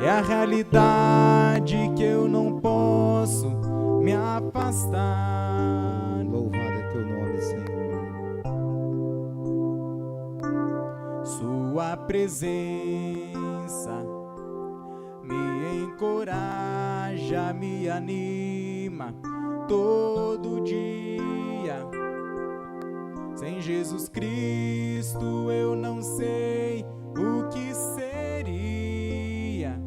é a realidade que eu não posso me afastar. Louvado é teu nome, Senhor. Sua presença me encoraja, me anima todo dia. Sem Jesus Cristo eu não sei o que seria.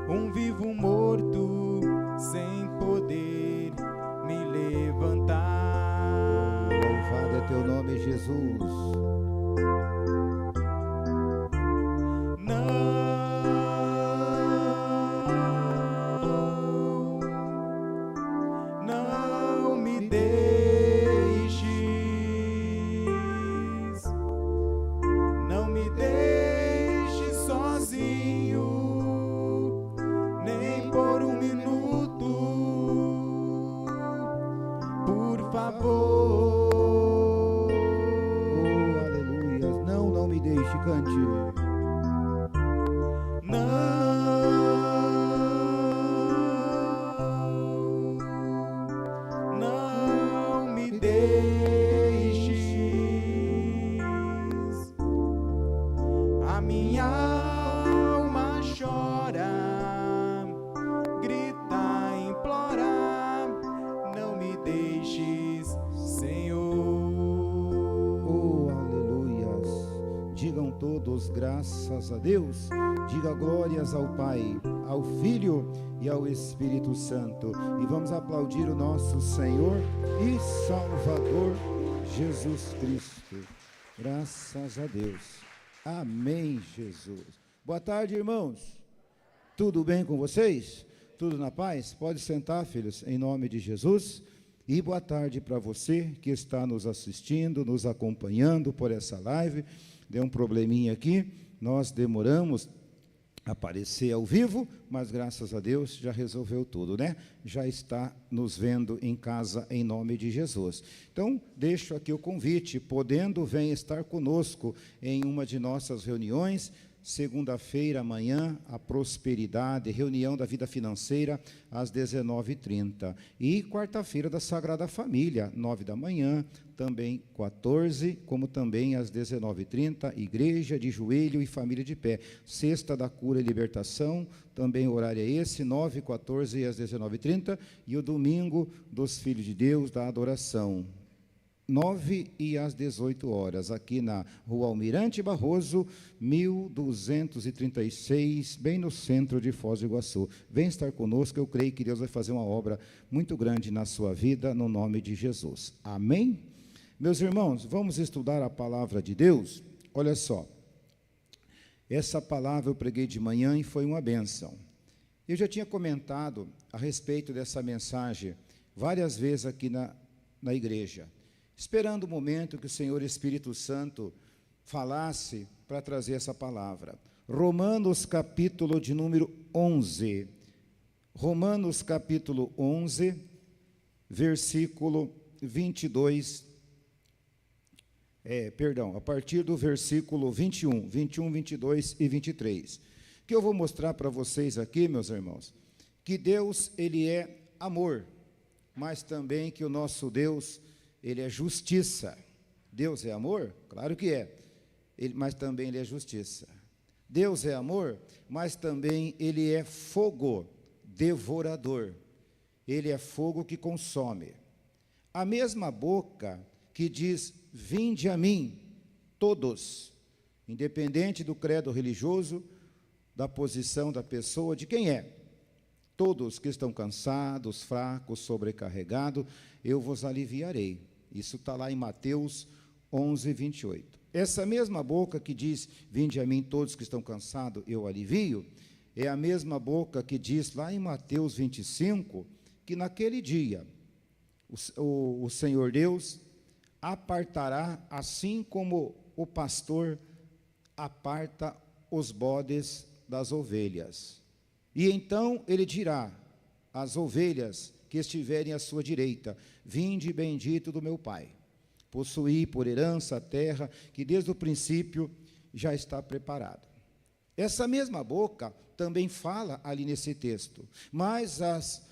Um vivo morto sem poder me levantar. Louvado é teu nome, Jesus. Não me deixes, não me deixes sozinho, nem por um minuto, por favor. Oh, aleluia. Não me deixe, cante. Não me deixes. A minha alma chora, grita, implora. Não me deixes, Senhor. Oh, aleluias. Digam todos graças a Deus. Diga glórias ao Pai, ao Filho e ao Espírito Santo. E vamos aplaudir o nosso Senhor e Salvador Jesus Cristo. Graças a Deus. Amém, Jesus. Boa tarde, irmãos. Tudo bem com vocês? Tudo na paz? Pode sentar, filhos, em nome de Jesus. E boa tarde para você que está nos assistindo, nos acompanhando por essa live. Deu um probleminha aqui, nós demoramos a aparecer ao vivo, mas graças a Deus já resolveu tudo, né? Já está nos vendo em casa em nome de Jesus. Então, deixo aqui o convite, podendo, venha estar conosco em uma de nossas reuniões. Segunda-feira, amanhã, a prosperidade, reunião da vida financeira, às 19h30. E quarta-feira da Sagrada Família, 9 da manhã, também 14, como também às 19h30, igreja de joelho e família de pé. Sexta da cura e libertação, também o horário é esse, 9, 14 e às 19h30. E o domingo dos filhos de Deus, da adoração. 9 e às 18 horas, aqui na Rua Almirante Barroso, 1236, bem no centro de Foz do Iguaçu. Vem estar conosco, eu creio que Deus vai fazer uma obra muito grande na sua vida, no nome de Jesus. Amém? Meus irmãos, vamos estudar a palavra de Deus. Olha só, essa palavra eu preguei de manhã e foi uma bênção. Eu já tinha comentado a respeito dessa mensagem várias vezes aqui na igreja, esperando o momento que o Senhor Espírito Santo falasse para trazer essa palavra. Romanos capítulo de número 11. Romanos capítulo 11, versículo 22. A partir do versículo 21, 22 e 23. Que eu vou mostrar para vocês aqui, meus irmãos, que Deus, Ele é amor, mas também que o nosso Deus, Ele é justiça. Deus é amor? Claro que é. Mas também Ele é justiça. Deus é amor, mas também Ele é fogo devorador. Ele é fogo que consome. A mesma boca que diz, vinde a mim, todos, independente do credo religioso, da posição da pessoa, de quem é. Todos que estão cansados, fracos, sobrecarregados, eu vos aliviarei. Isso está lá em Mateus 11, 28. Essa mesma boca que diz, vinde a mim todos que estão cansados, eu alivio, é a mesma boca que diz lá em Mateus 25, que naquele dia, o Senhor Deus apartará, assim como o pastor aparta os bodes das ovelhas. E então ele dirá às ovelhas que estiverem à sua direita, vinde bendito do meu Pai, possuí por herança a terra que desde o princípio já está preparada. Essa mesma boca também fala ali nesse texto, mas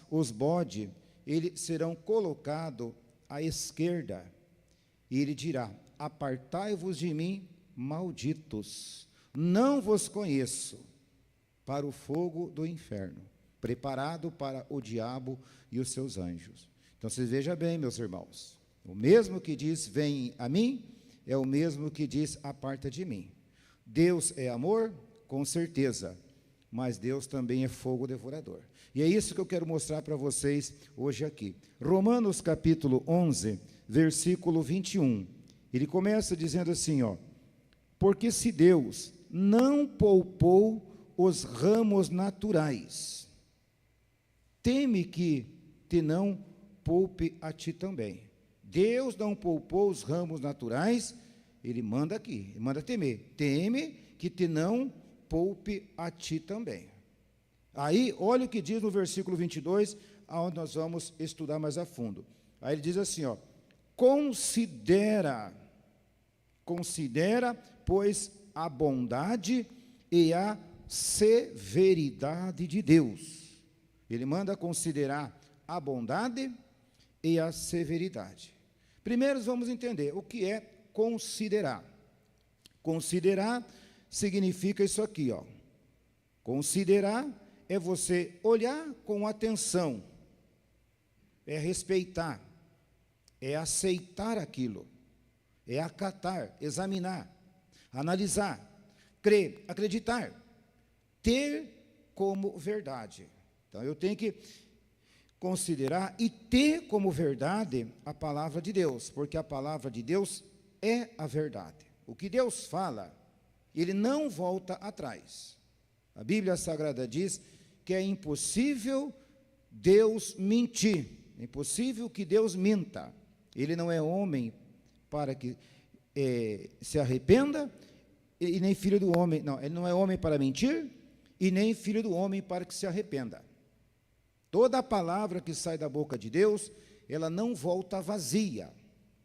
os bodes, eles serão colocados à esquerda, e ele dirá: apartai-vos de mim, malditos, não vos conheço, para o fogo do inferno, preparado para o diabo e os seus anjos. Então, vocês vejam bem, meus irmãos, o mesmo que diz, vem a mim, é o mesmo que diz, aparta de mim. Deus é amor? Com certeza, mas Deus também é fogo devorador. E é isso que eu quero mostrar para vocês hoje aqui. Romanos capítulo 11, versículo 21. Ele começa dizendo assim, ó: porque se Deus não poupou os ramos naturais, teme que te não poupe a ti também. Deus não poupou os ramos naturais, ele manda aqui, ele manda temer. Teme que te não poupe a ti também. Aí, olha o que diz no versículo 22, aonde nós vamos estudar mais a fundo. Aí ele diz assim, ó: considera, pois, a bondade e a severidade de Deus. Ele manda considerar a bondade e a severidade. Primeiro vamos entender o que é considerar. Considerar significa isso aqui, ó. Considerar é você olhar com atenção, é respeitar, é aceitar aquilo, é acatar, examinar, analisar, crer, acreditar, ter como verdade. Então, eu tenho que considerar e ter como verdade a palavra de Deus, porque a palavra de Deus é a verdade. O que Deus fala, ele não volta atrás. A Bíblia Sagrada diz que é impossível Deus mentir, é impossível que Deus minta. Ele não é homem para que se arrependa, e nem filho do homem, não, ele não é homem para mentir, e nem filho do homem para que se arrependa. Toda a palavra que sai da boca de Deus, ela não volta vazia.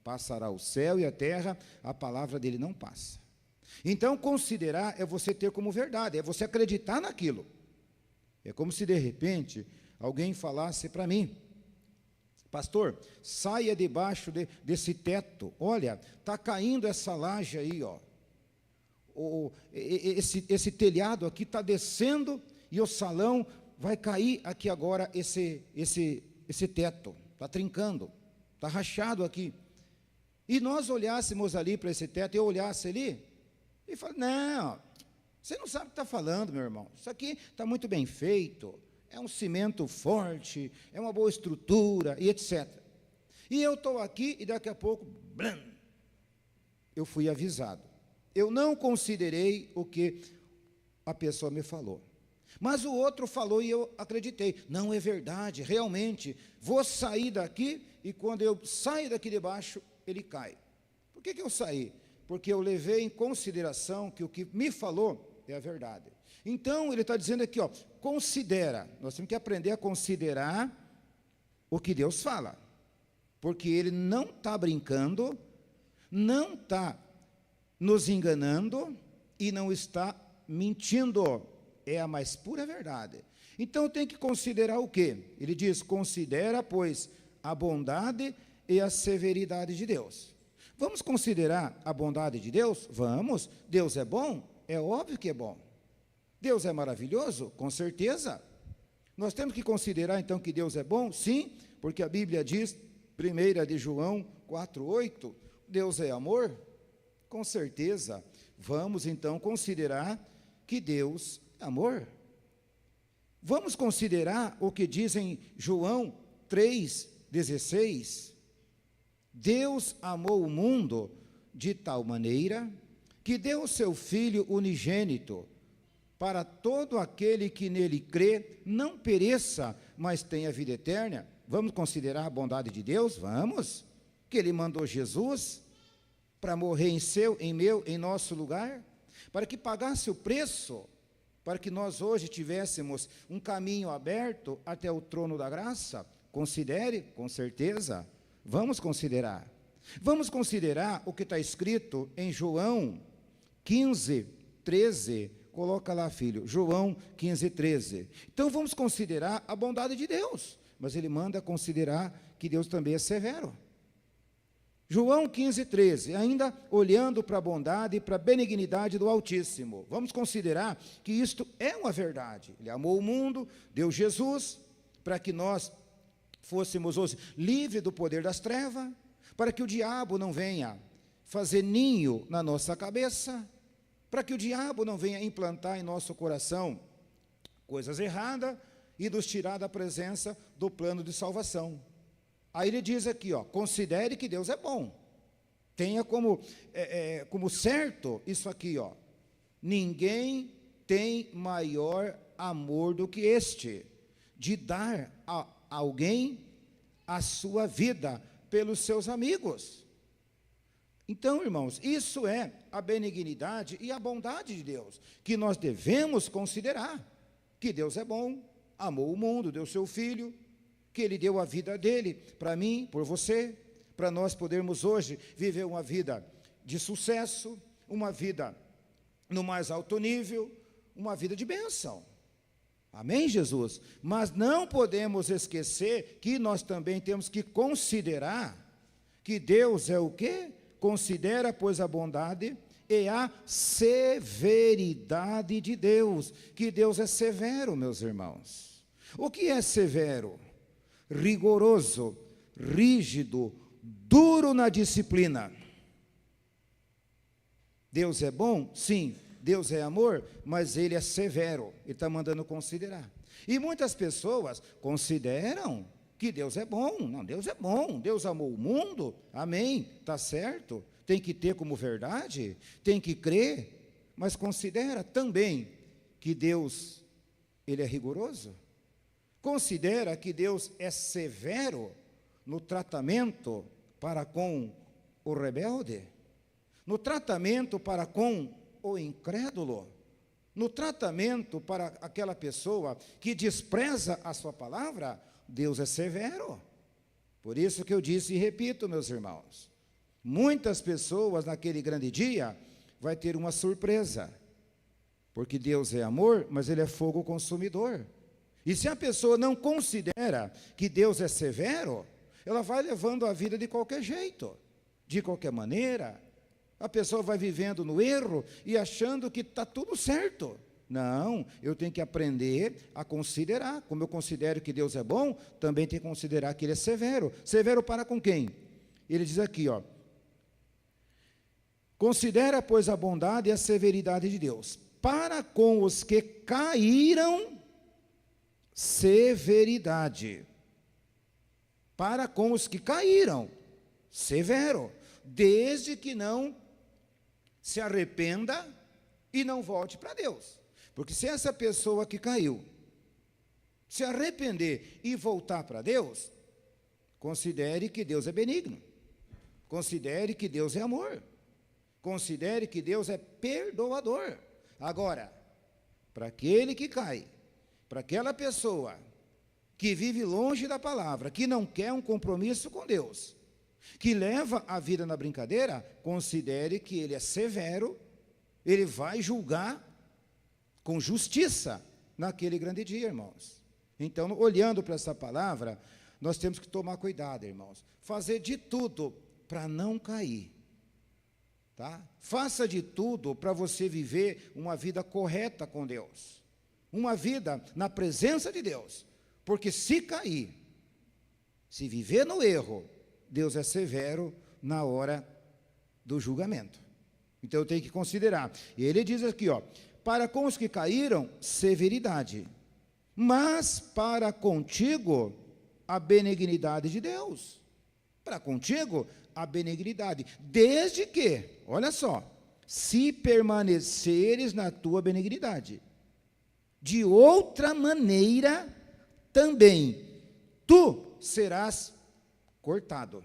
Passará o céu e a terra, a palavra dele não passa. Então, considerar é você ter como verdade, é você acreditar naquilo. É como se, de repente, alguém falasse para mim: pastor, saia debaixo desse teto, olha, está caindo essa laje aí, ó. Esse telhado aqui está descendo e o salão vai cair aqui agora, esse teto, está trincando, está rachado aqui. E nós olhássemos ali para esse teto, eu olhasse ali, e falasse: não, você não sabe o que está falando, meu irmão, isso aqui está muito bem feito, é um cimento forte, é uma boa estrutura, e etc. E eu estou aqui, e daqui a pouco, blam, eu fui avisado. Eu não considerei o que a pessoa me falou. Mas o outro falou e eu acreditei. Não, é verdade, realmente, vou sair daqui, e quando eu saio daqui de baixo, ele cai. Por que eu saí? Porque eu levei em consideração que o que me falou é a verdade. Então, ele está dizendo aqui, ó, considera. Nós temos que aprender a considerar o que Deus fala. Porque ele não está brincando, não está nos enganando e não está mentindo. É a mais pura verdade. Então, tem que considerar o quê? Ele diz: considera, pois, a bondade e a severidade de Deus. Vamos considerar a bondade de Deus? Vamos. Deus é bom? É óbvio que é bom. Deus é maravilhoso? Com certeza. Nós temos que considerar, então, que Deus é bom? Sim, porque a Bíblia diz, 1 de João 4:8, Deus é amor? Com certeza. Vamos, então, considerar que Deus é amor. Vamos considerar o que diz em João 3,16. Deus amou o mundo de tal maneira que deu o seu Filho unigênito, para todo aquele que nele crê, não pereça, mas tenha vida eterna. Vamos considerar a bondade de Deus? Vamos. Que ele mandou Jesus para morrer em meu, em nosso lugar, para que pagasse o preço, para que nós hoje tivéssemos um caminho aberto até o trono da graça. Considere, com certeza. Vamos considerar. Vamos considerar o que está escrito em João 15:13, Coloca lá, filho, João 15:13. Então vamos considerar a bondade de Deus, mas ele manda considerar que Deus também é severo. João 15:13, ainda olhando para a bondade e para a benignidade do Altíssimo. Vamos considerar que isto é uma verdade. Ele amou o mundo, deu Jesus, para que nós fôssemos hoje livres do poder das trevas, para que o diabo não venha fazer ninho na nossa cabeça, para que o diabo não venha implantar em nosso coração coisas erradas e nos tirar da presença do plano de salvação. Aí ele diz aqui, considere que Deus é bom. Tenha como certo isso aqui, ninguém tem maior amor do que este, de dar a alguém a sua vida pelos seus amigos. Então, irmãos, isso é a benignidade e a bondade de Deus, que nós devemos considerar, que Deus é bom, amou o mundo, deu seu Filho, que Ele deu a vida dEle, para mim, por você, para nós podermos hoje viver uma vida de sucesso, uma vida no mais alto nível, uma vida de bênção. Amém, Jesus? Mas não podemos esquecer que nós também temos que considerar que Deus é o quê? Considera, pois, a bondade e a severidade de Deus, que Deus é severo, meus irmãos. O que é severo? Rigoroso, rígido, duro na disciplina. Deus é bom? Sim. Deus é amor, mas Ele é severo. Ele está mandando considerar. E muitas pessoas consideram que Deus é bom. Não, Deus é bom. Deus amou o mundo. Amém. Está certo. Tem que ter como verdade. Tem que crer. Mas considera também que Deus, Ele é rigoroso. Considera que Deus é severo no tratamento para com o rebelde, no tratamento para com o incrédulo, no tratamento para aquela pessoa que despreza a sua palavra. Deus é severo. Por isso que eu disse e repito, meus irmãos, muitas pessoas naquele grande dia vai ter uma surpresa, porque Deus é amor, mas Ele é fogo consumidor. E se a pessoa não considera que Deus é severo, ela vai levando a vida de qualquer jeito, de qualquer maneira. A pessoa vai vivendo no erro e achando que está tudo certo. Não, eu tenho que aprender a considerar. Como eu considero que Deus é bom, também tenho que considerar que Ele é severo. Severo para com quem? Ele diz aqui, considera, pois, a bondade e a severidade de Deus. Para com os que caíram, severidade. Para com os que caíram, severo. Desde que não se arrependa e não volte para Deus. Porque se essa pessoa que caiu se arrepender e voltar para Deus, considere que Deus é benigno. Considere que Deus é amor. Considere que Deus é perdoador. Agora, para aquele que cai, para aquela pessoa que vive longe da palavra, que não quer um compromisso com Deus, que leva a vida na brincadeira, considere que Ele é severo, Ele vai julgar com justiça naquele grande dia, irmãos. Então, olhando para essa palavra, nós temos que tomar cuidado, irmãos. Fazer de tudo para não cair. Tá? Faça de tudo para você viver uma vida correta com Deus. Uma vida na presença de Deus. Porque se cair, se viver no erro, Deus é severo na hora do julgamento. Então eu tenho que considerar. E ele diz aqui, para com os que caíram, severidade. Mas para contigo, a benignidade de Deus. Para contigo, a benignidade. Desde que, olha só, se permaneceres na tua benignidade. De outra maneira, também tu serás cortado.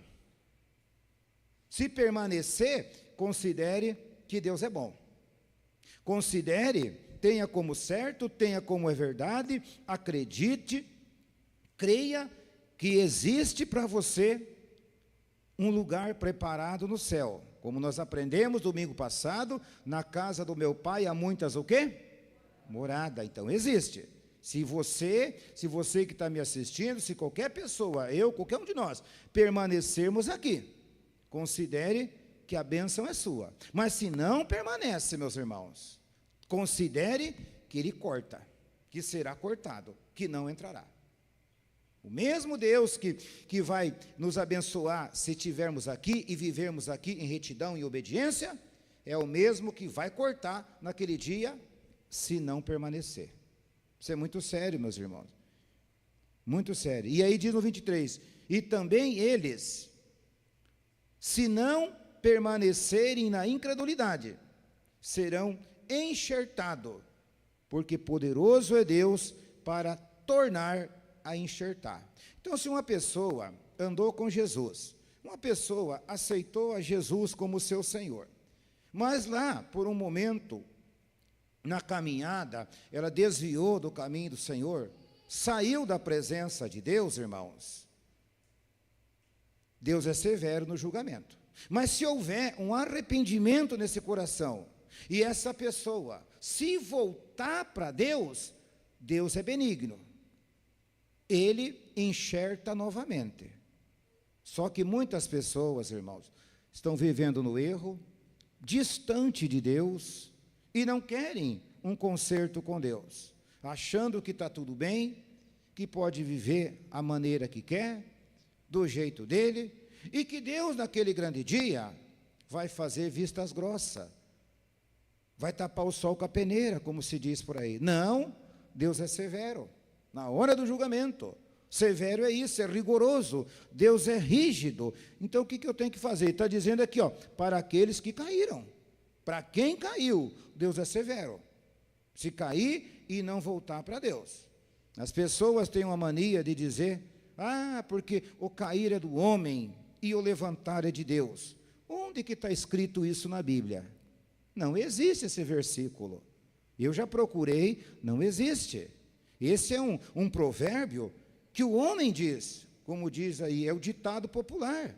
Se permanecer, considere que Deus é bom. Considere, tenha como certo, tenha como é verdade, acredite, creia que existe para você um lugar preparado no céu. Como nós aprendemos domingo passado, na casa do meu pai há muitas o quê? Morada, então existe. Se você que está me assistindo, se qualquer pessoa, eu, qualquer um de nós, permanecermos aqui, considere que a bênção é sua. Mas se não permanece, meus irmãos, considere que ele corta, que será cortado, que não entrará. O mesmo Deus que vai nos abençoar se estivermos aqui e vivermos aqui em retidão e obediência, é o mesmo que vai cortar naquele dia, se não permanecer. Isso é muito sério, meus irmãos. Muito sério. E aí diz no 23, e também eles, se não permanecerem na incredulidade, serão enxertados, porque poderoso é Deus para tornar a enxertar. Então, se uma pessoa andou com Jesus, uma pessoa aceitou a Jesus como seu Senhor, mas lá, por um momento, na caminhada, ela desviou do caminho do Senhor, saiu da presença de Deus, irmãos, Deus é severo no julgamento. Mas se houver um arrependimento nesse coração, e essa pessoa se voltar para Deus, Deus é benigno. Ele enxerta novamente. Só que muitas pessoas, irmãos, estão vivendo no erro, distante de Deus, e não querem um conserto com Deus, achando que está tudo bem, que pode viver a maneira que quer, do jeito dele, e que Deus, naquele grande dia, vai fazer vistas grossas, vai tapar o sol com a peneira, como se diz por aí. Não, Deus é severo, na hora do julgamento. Severo é isso, é rigoroso, Deus é rígido. Então o que eu tenho que fazer? Está dizendo aqui, ó, para aqueles que caíram. Para quem caiu, Deus é severo. Se cair e não voltar para Deus. As pessoas têm uma mania de dizer, porque o cair é do homem e o levantar é de Deus. Onde que está escrito isso na Bíblia? Não existe esse versículo. Eu já procurei, não existe. Esse é um provérbio que o homem diz, como diz aí, é o ditado popular.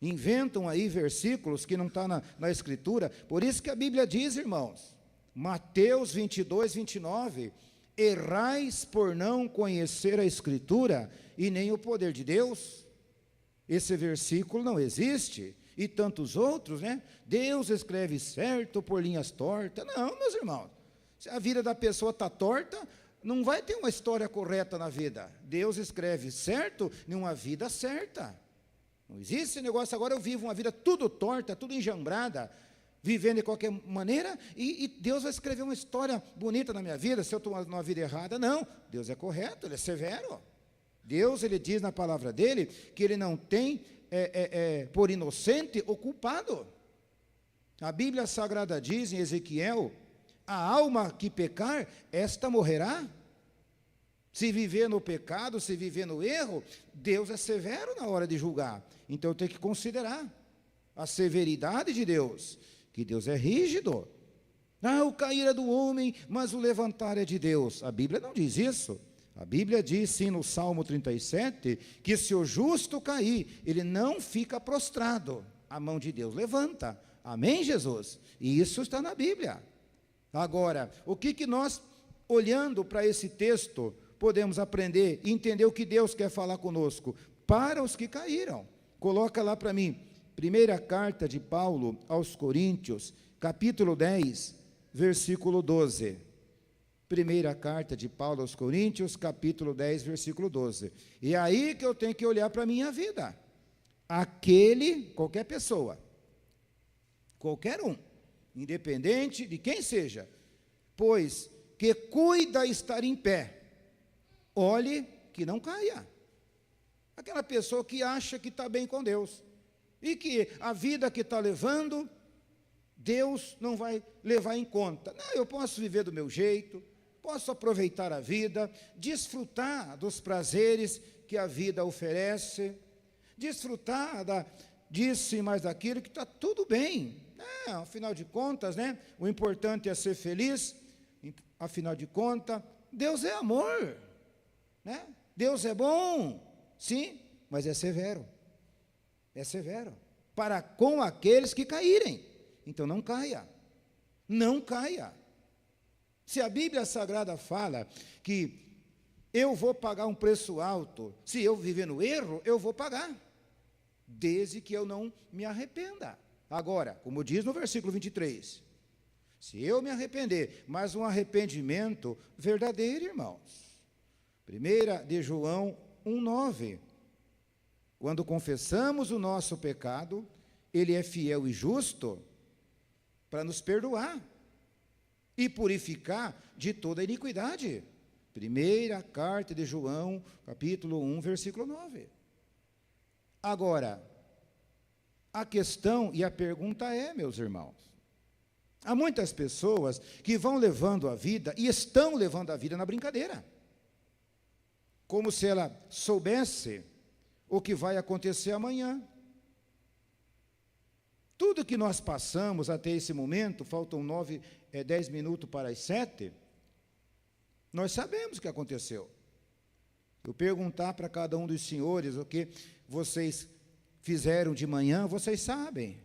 Inventam aí versículos que não estão na Escritura. Por isso que a Bíblia diz, irmãos, Mateus 22, 29, errais por não conhecer a Escritura e nem o poder de Deus. Esse versículo não existe. E tantos outros, né? Deus escreve certo por linhas tortas. Não, meus irmãos. Se a vida da pessoa está torta, não vai ter uma história correta na vida. Deus escreve certo em uma vida certa. Não existe esse negócio, agora eu vivo uma vida tudo torta, tudo enjambrada, vivendo de qualquer maneira, e Deus vai escrever uma história bonita na minha vida, se eu estou numa vida errada. Não, Deus é correto, Ele é severo. Deus, Ele diz na palavra dEle, que Ele não tem por inocente o culpado. A Bíblia Sagrada diz em Ezequiel, a alma que pecar, esta morrerá. Se viver no pecado, se viver no erro, Deus é severo na hora de julgar. Então eu tenho que considerar a severidade de Deus, que Deus é rígido. O cair é do homem, mas o levantar é de Deus. A Bíblia não diz isso. A Bíblia diz, sim, no Salmo 37, que se o justo cair, ele não fica prostrado. A mão de Deus levanta. Amém, Jesus? E isso está na Bíblia. Agora, o que nós, olhando para esse texto, podemos aprender e entender o que Deus quer falar conosco? Para os que caíram. Coloca lá para mim, primeira carta de Paulo aos Coríntios, capítulo 10, versículo 12. Primeira carta de Paulo aos Coríntios, capítulo 10, versículo 12. E é aí que eu tenho que olhar para a minha vida. Qualquer pessoa, qualquer um, independente de quem seja, pois que cuida estar em pé, olhe que não caia. Aquela pessoa que acha que está bem com Deus, e que a vida que está levando, Deus não vai levar em conta. Não, eu posso viver do meu jeito, posso aproveitar a vida, desfrutar dos prazeres que a vida oferece, desfrutar disso e mais daquilo, que está tudo bem. Afinal de contas, né? O importante é ser feliz. Afinal de contas, Deus é amor, né? Deus é bom, sim, mas é severo. É severo para com aqueles que caírem. Então não caia. Não caia. Se a Bíblia Sagrada fala que eu vou pagar um preço alto, se eu viver no erro, eu vou pagar, desde que eu não me arrependa. Agora, como diz no versículo 23, se eu me arrepender, mas um arrependimento verdadeiro, irmãos. 1 de João 1,9, quando confessamos o nosso pecado, Ele é fiel e justo para nos perdoar e purificar de toda iniquidade. Primeira carta de João, capítulo 1, versículo 9. Agora, a questão e a pergunta é, meus irmãos, há muitas pessoas que vão levando a vida e estão levando a vida na brincadeira, como se ela soubesse o que vai acontecer amanhã. Tudo que nós passamos até esse momento, faltam 10 minutos para as 7, nós sabemos o que aconteceu. Eu perguntar para cada um dos senhores o que vocês fizeram de manhã, vocês sabem.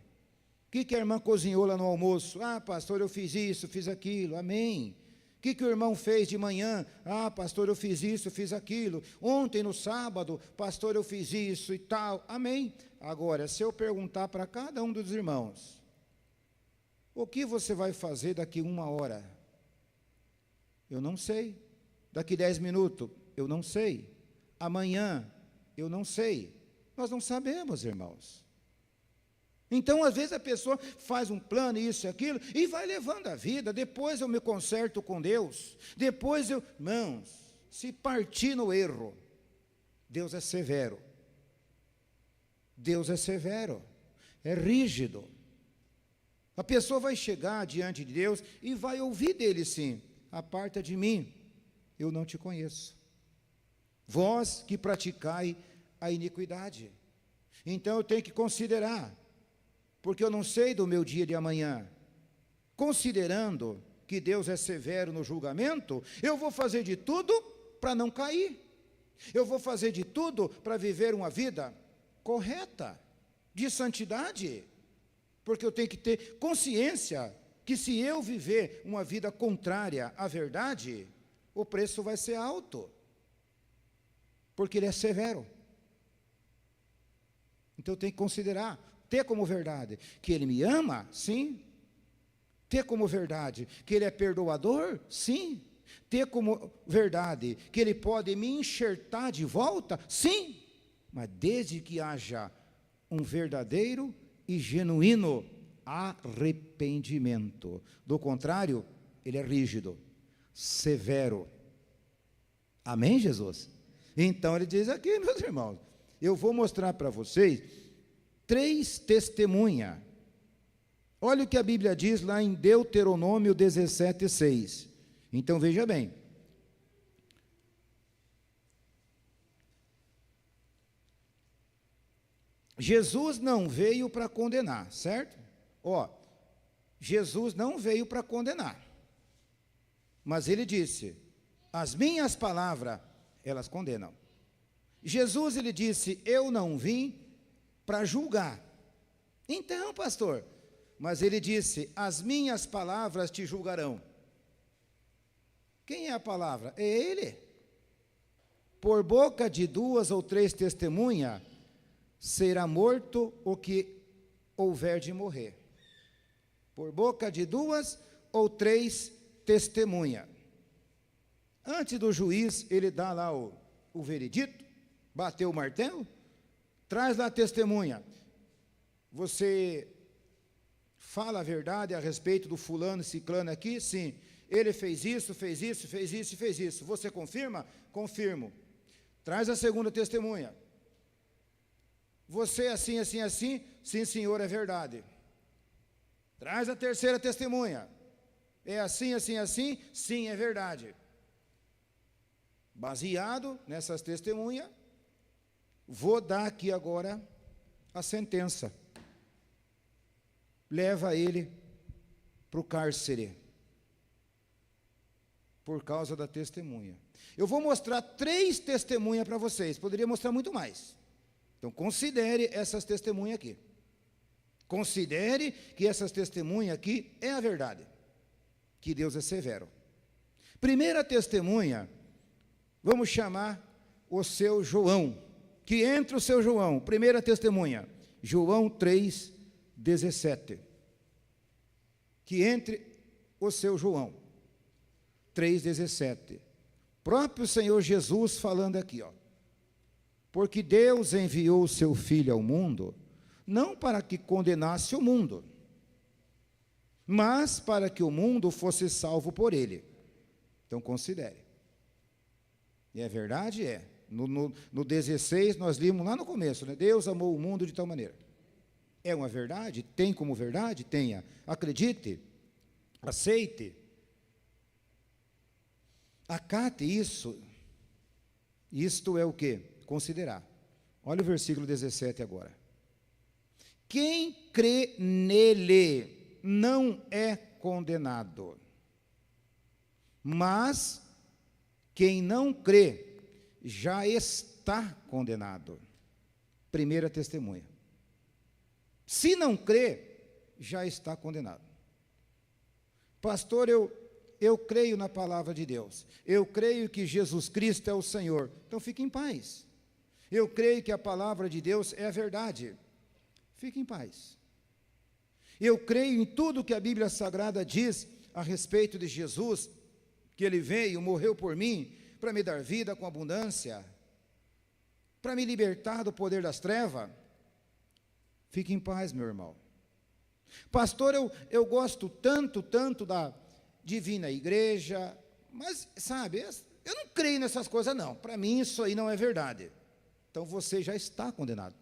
O que a irmã cozinhou lá no almoço? Ah, pastor, eu fiz isso, fiz aquilo, amém. O que o irmão fez de manhã? Ah, pastor, eu fiz isso, fiz aquilo. Ontem, no sábado, pastor, eu fiz isso e tal, amém. Agora, se eu perguntar para cada um dos irmãos, o que você vai fazer daqui 1 hora? Eu não sei. Daqui 10 minutos? Eu não sei. Amanhã? Eu não sei. Nós não sabemos, irmãos. Então, às vezes a pessoa faz um plano, isso e aquilo, e vai levando a vida. Depois eu me conserto com Deus. Depois eu... Irmãos, se partir no erro, Deus é severo. Deus é severo. É rígido. A pessoa vai chegar diante de Deus e vai ouvir dele sim: aparta de mim, eu não te conheço, vós que praticai a iniquidade. Então eu tenho que considerar, porque eu não sei do meu dia de amanhã. Considerando que Deus é severo no julgamento, eu vou fazer de tudo para não cair. Eu vou fazer de tudo para viver uma vida correta, de santidade, porque eu tenho que ter consciência que se eu viver uma vida contrária à verdade, o preço vai ser alto, porque Ele é severo. Então eu tenho que considerar, ter como verdade que Ele me ama, sim. Ter como verdade que Ele é perdoador, sim. Ter como verdade que Ele pode me enxertar de volta, sim. Mas desde que haja um verdadeiro e genuíno arrependimento. Do contrário, Ele é rígido, severo. Amém, Jesus? Então Ele diz aqui, meus irmãos, eu vou mostrar para vocês 3 testemunhas. Olha o que a Bíblia diz lá em Deuteronômio 17:6. Então veja bem. Jesus não veio para condenar, certo? Jesus não veio para condenar. Mas Ele disse: as minhas palavras, elas condenam. Jesus, Ele disse: eu não vim para julgar. Então, pastor, mas Ele disse: as minhas palavras te julgarão. Quem é a palavra? É Ele. Por boca de 2 ou 3 testemunhas, será morto o que houver de morrer. Por boca de 2 ou 3 testemunhas. Antes do juiz, ele dá lá o veredito, bateu o martelo, traz lá a testemunha. Você fala a verdade a respeito do fulano, ciclano aqui? Sim. Ele fez isso, fez isso, fez isso e fez isso. Você confirma? Confirmo. Traz a segunda testemunha. Você assim, assim, assim? Sim, senhor, é verdade. Traz a terceira testemunha. É assim, assim, assim? Sim, é verdade. Baseado nessas testemunhas, vou dar aqui agora a sentença. Leva ele para o cárcere, por causa da testemunha. Eu vou mostrar 3 testemunhas para vocês, poderia mostrar muito mais. Então considere essas testemunhas aqui. Considere que essas testemunhas aqui é a verdade, que Deus é severo. Primeira testemunha, vamos chamar o seu João, que entre o seu João, primeira testemunha, João 3,17. Que entre o seu João 3,17. Próprio Senhor Jesus falando aqui, ó. Porque Deus enviou o seu Filho ao mundo, não para que condenasse o mundo, mas para que o mundo fosse salvo por ele. Então considere. E é verdade? É. No 16 nós limos lá no começo, né? Deus amou o mundo de tal maneira. É uma verdade? Tem como verdade? Tenha. Acredite. Aceite. Acate isso. Isto é o quê? Considerar. Olha o versículo 17 agora. Quem crê nele não é condenado, mas quem não crê já está condenado. Primeira testemunha. Se não crê, já está condenado. Pastor, eu creio na palavra de Deus. Eu creio que Jesus Cristo é o Senhor. Então fique em paz. Eu creio que a palavra de Deus é a verdade. Fique em paz. Eu creio em tudo que a Bíblia Sagrada diz a respeito de Jesus, que ele veio, morreu por mim, para me dar vida com abundância, para me libertar do poder das trevas. Fique em paz, meu irmão. Pastor, eu gosto tanto da divina igreja, mas, sabe, eu não creio nessas coisas, não. Para mim, isso aí não é verdade. Então, você já está condenado.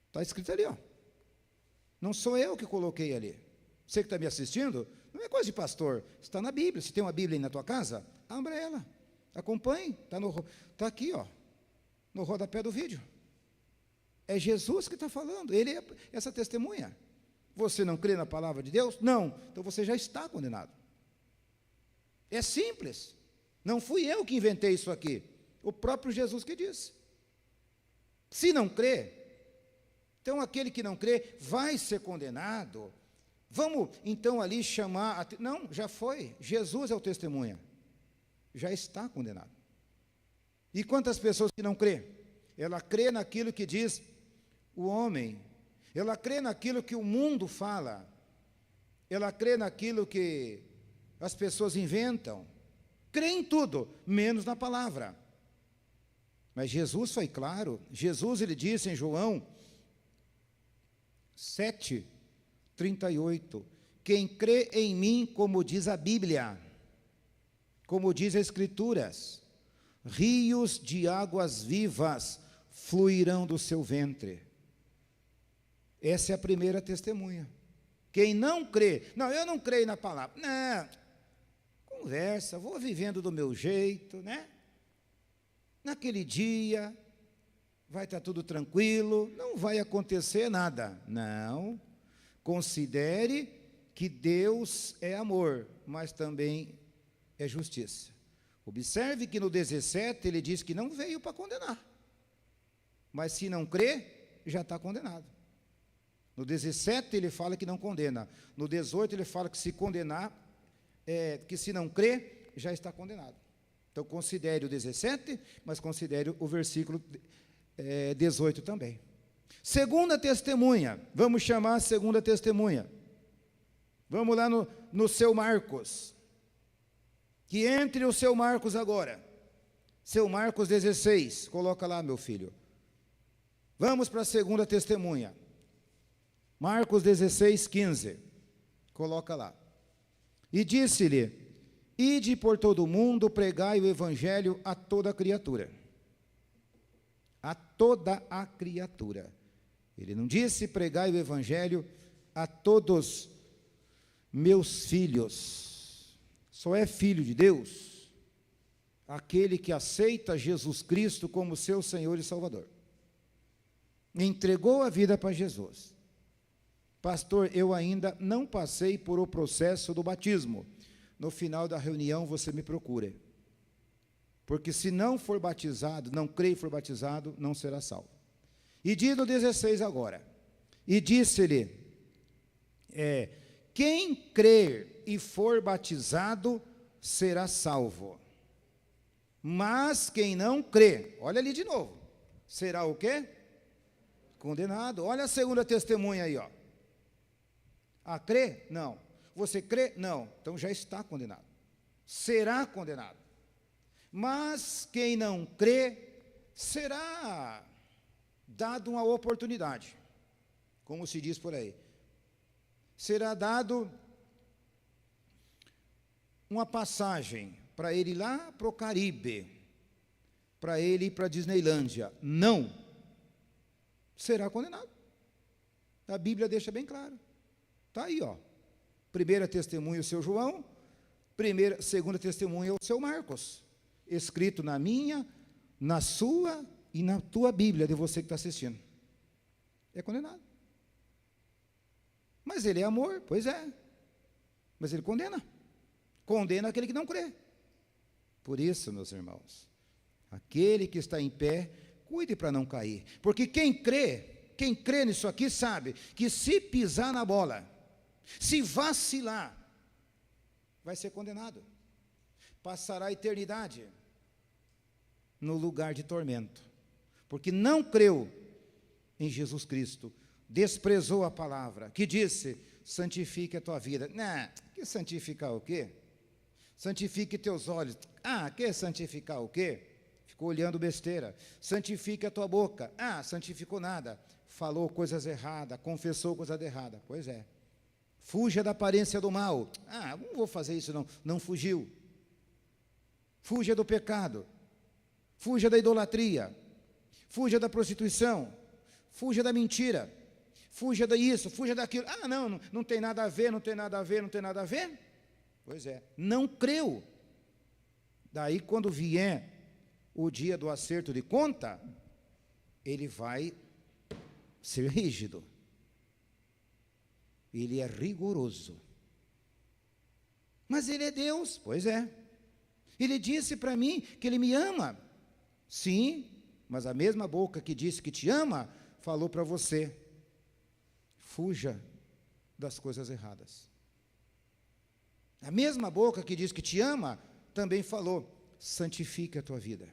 Está escrito ali, ó. Não sou eu que coloquei ali. Você que está me assistindo, não é coisa de pastor. Está na Bíblia. Se tem uma Bíblia aí na tua casa, abra ela. Acompanhe. Está aqui, ó, no rodapé do vídeo. É Jesus que está falando. Ele é essa testemunha. Você não crê na palavra de Deus? Não. Então você já está condenado. É simples. Não fui eu que inventei isso aqui. O próprio Jesus que disse. Se não crê, então aquele que não crê vai ser condenado. Vamos então ali chamar. Não, já foi. Jesus é o testemunha. Já está condenado. E quantas pessoas que não crê? Ela crê naquilo que diz o homem. Ela crê naquilo que o mundo fala. Ela crê naquilo que as pessoas inventam. Crê em tudo, menos na palavra. Mas Jesus foi claro. Jesus, ele disse em João 7:38, quem crê em mim, como diz a Bíblia, como diz as Escrituras, rios de águas vivas fluirão do seu ventre. Essa é a primeira testemunha. Quem não crê, não, eu não creio na palavra, não, conversa, vou vivendo do meu jeito, né? Naquele dia vai estar tudo tranquilo, não vai acontecer nada. Não, considere que Deus é amor, mas também é justiça. Observe que no 17 ele diz que não veio para condenar, mas se não crê, já está condenado. No 17 ele fala que não condena, no 18 ele fala que se condenar, que se não crê, já está condenado. Então considere o 17, mas considere o versículo 18 também. Segunda testemunha, vamos chamar a segunda testemunha. Vamos lá no seu Marcos. Que entre o seu Marcos agora. Seu Marcos 16, coloca lá, meu filho. Vamos para a segunda testemunha. Marcos 16, 15. Coloca lá. E disse-lhe: ide por todo o mundo, pregai o evangelho a toda criatura. A toda a criatura. Ele não disse pregai o evangelho a todos meus filhos. Só é filho de Deus aquele que aceita Jesus Cristo como seu Senhor e Salvador. Entregou a vida para Jesus. Pastor, eu ainda não passei por o processo do batismo. No final da reunião você me procura. Porque se não for batizado, não crê e for batizado, não será salvo. E diz no 16 agora. E disse-lhe, quem crer e for batizado, será salvo. Mas quem não crê, olha ali de novo, será o quê? Condenado. Olha a segunda testemunha aí, ó. Ah, crê? Não. Você crê? Não. Então já está condenado. Será condenado. Mas quem não crê, será dado uma oportunidade, como se diz por aí. Será dado uma passagem para ele ir lá para o Caribe, para ele ir para a Disneylândia. Não. Será condenado. A Bíblia deixa bem claro. Está aí, ó. Primeira testemunha o seu João, segunda testemunha o seu Marcos. Escrito na minha, na sua e na tua Bíblia, de você que está assistindo. É condenado. Mas ele é amor, pois é. Mas ele condena. Condena aquele que não crê. Por isso, meus irmãos, aquele que está em pé, cuide para não cair. Porque quem crê nisso aqui sabe que se pisar na bola, se vacilar, vai ser condenado. Passará a eternidade no lugar de tormento. Porque não creu em Jesus Cristo, desprezou a palavra, que disse, santifique a tua vida. Não, que santificar o quê? Santifique teus olhos. Ah, que santificar o quê? Ficou olhando besteira. Santifique a tua boca. Ah, santificou nada. Falou coisas erradas, confessou coisas erradas. Pois é. Fuja da aparência do mal. Ah, não vou fazer isso não. Não fugiu. Fuja do pecado. Fuja da idolatria. Fuja da prostituição. Fuja da mentira. Fuja disso, fuja daquilo. Ah, não tem nada a ver, não tem nada a ver, não tem nada a ver. Pois é, não creu. Daí, quando vier o dia do acerto de conta, ele vai ser rígido. Ele é rigoroso. Mas ele é Deus, pois é. Ele disse para mim que ele me ama. Sim, mas a mesma boca que disse que te ama, falou para você, fuja das coisas erradas. A mesma boca que diz que te ama, também falou, santifique a tua vida.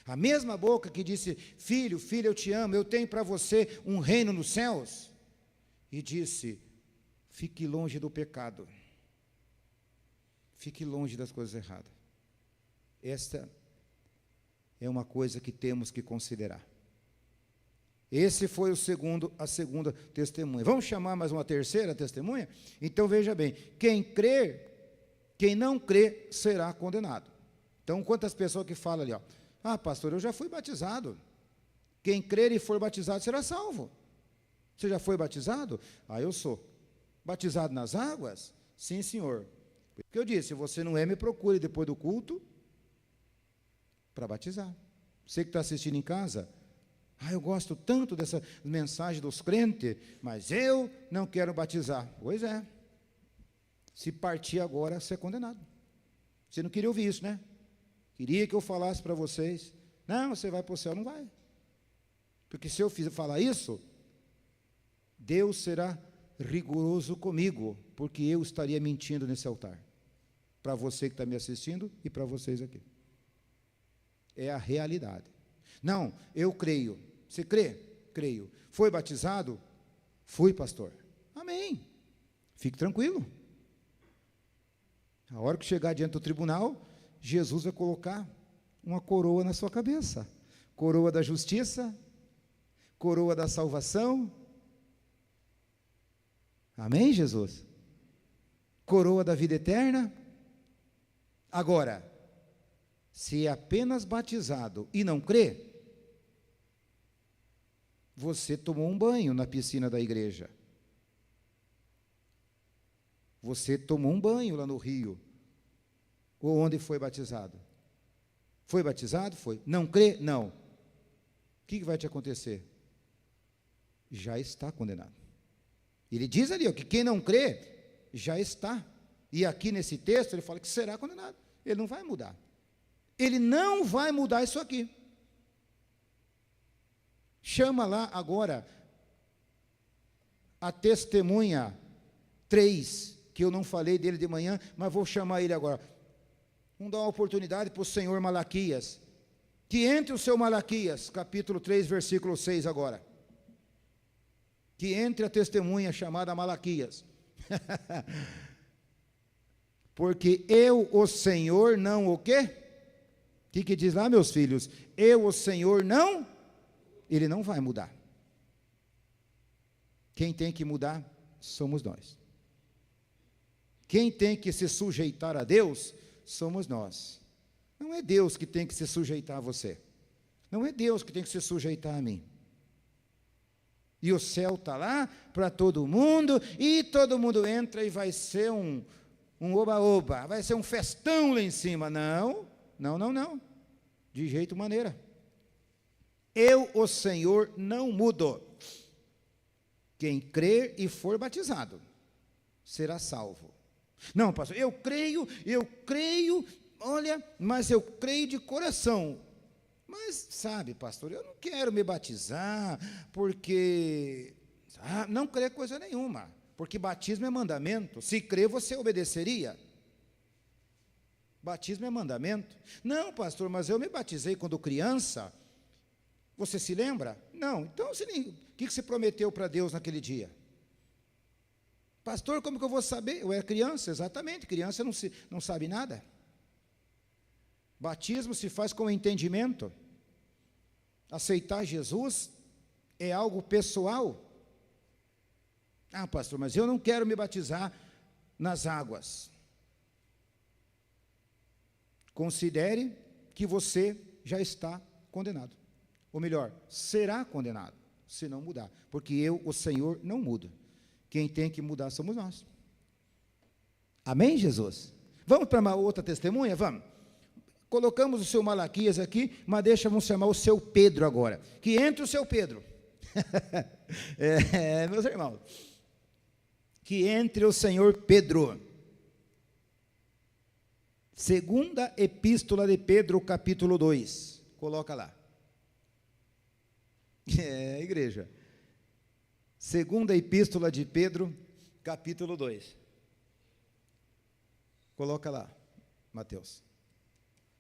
A mesma boca que disse, filho, filha, eu te amo, eu tenho para você um reino nos céus, e disse, fique longe do pecado, fique longe das coisas erradas. Esta é uma coisa que temos que considerar. Esse foi a segunda testemunha. Vamos chamar mais uma terceira testemunha? Então veja bem, quem não crê será condenado. Então quantas pessoas que falam ali, ó, ah, pastor, eu já fui batizado. Quem crer e for batizado será salvo. Você já foi batizado? Ah, eu sou. Batizado nas águas? Sim, senhor. Porque eu disse, se você não é, me procure depois do culto para batizar. Você que está assistindo em casa, ah, eu gosto tanto dessa mensagem dos crentes, mas eu não quero batizar. Pois é. Se partir agora, você é condenado. Você não queria ouvir isso, né? Queria que eu falasse para vocês, não, você vai para o céu, não vai. Porque se eu falar isso, Deus será rigoroso comigo, porque eu estaria mentindo nesse altar. Para você que está me assistindo e para vocês aqui. É a realidade. Não, eu creio. Você crê? Creio. Foi batizado? Fui, pastor. Amém. Fique tranquilo. A hora que chegar diante do tribunal, Jesus vai colocar uma coroa na sua cabeça. Coroa da justiça, coroa da salvação. Amém, Jesus? Coroa da vida eterna. Agora, se é apenas batizado e não crê, você tomou um banho na piscina da igreja. Você tomou um banho lá no rio. Ou onde foi batizado? Foi batizado? Foi. Não crê? Não. O que vai te acontecer? Já está condenado. Ele diz ali, ó, que quem não crê, já está. E aqui nesse texto ele fala que será condenado. Ele não vai mudar. Ele não vai mudar isso aqui. Chama lá agora a testemunha 3, que eu não falei dele de manhã, mas vou chamar ele agora. Vamos dar uma oportunidade para o senhor Malaquias. Que entre o seu Malaquias, capítulo 3, versículo 6 agora. Que entre a testemunha chamada Malaquias. Porque eu, o Senhor, não o quê? O que diz lá, meus filhos? Eu, o Senhor, não, ele não vai mudar. Quem tem que mudar somos nós. Quem tem que se sujeitar a Deus somos nós. Não é Deus que tem que se sujeitar a você. Não é Deus que tem que se sujeitar a mim. E o céu está lá para todo mundo, e todo mundo entra e vai ser um oba-oba, vai ser um festão lá em cima. Não. De jeito maneira. Eu, o Senhor, não mudo. Quem crer e for batizado será salvo. Não, pastor, eu creio, olha, mas eu creio de coração. Mas, sabe, pastor, eu não quero me batizar, porque não crer coisa nenhuma, porque batismo é mandamento. Se crer, você obedeceria. Batismo é mandamento. Não, pastor, mas eu me batizei quando criança. Você se lembra? Não. Então, o que você prometeu para Deus naquele dia? Pastor, como que eu vou saber? Eu era criança, exatamente. Criança não sabe nada. Batismo se faz com entendimento. Aceitar Jesus é algo pessoal. Ah, pastor, mas eu não quero me batizar nas águas. Considere que você já está condenado. Ou melhor, será condenado, se não mudar. Porque eu, o Senhor, não mudo. Quem tem que mudar somos nós. Amém, Jesus? Vamos para uma outra testemunha? Vamos. Colocamos o seu Malaquias aqui, mas vamos chamar o seu Pedro agora. Que entre o seu Pedro. Meus irmãos. Que entre o senhor Pedro. Segunda Epístola de Pedro, capítulo 2. Coloca lá. Igreja. Segunda Epístola de Pedro, capítulo 2. Coloca lá, Mateus.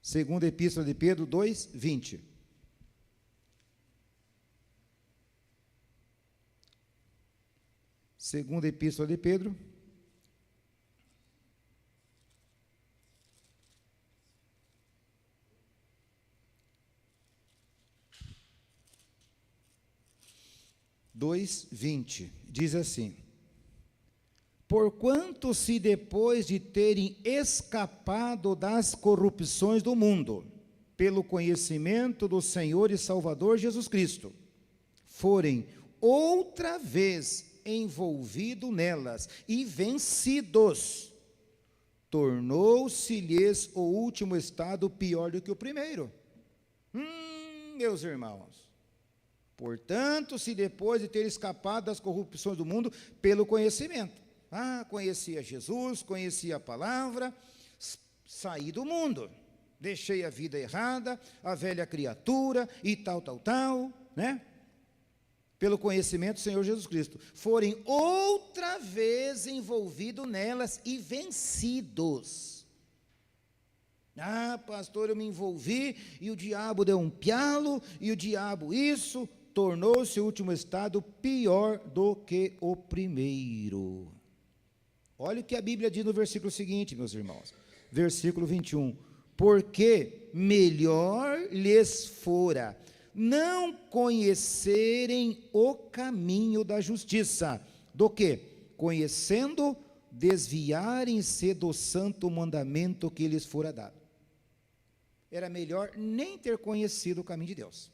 Segunda Epístola de Pedro 2, 20. Segunda Epístola de Pedro. Dois, 20, diz assim: porquanto se depois de terem escapado das corrupções do mundo, pelo conhecimento do Senhor e Salvador Jesus Cristo, forem outra vez envolvidos nelas e vencidos, tornou-se-lhes o último estado pior do que o primeiro. Meus irmãos, portanto, se depois de ter escapado das corrupções do mundo, pelo conhecimento, conhecia Jesus, conhecia a palavra, saí do mundo, deixei a vida errada, a velha criatura e tal, né? Pelo conhecimento do Senhor Jesus Cristo, forem outra vez envolvidos nelas e vencidos. Pastor, eu me envolvi e o diabo deu um pialo, e o diabo isso, tornou-se o último estado pior do que o primeiro. Olha o que a Bíblia diz no versículo seguinte, meus irmãos. Versículo 21. Porque melhor lhes fora não conhecerem o caminho da justiça, do que, conhecendo, desviarem-se do santo mandamento que lhes fora dado. Era melhor nem ter conhecido o caminho de Deus.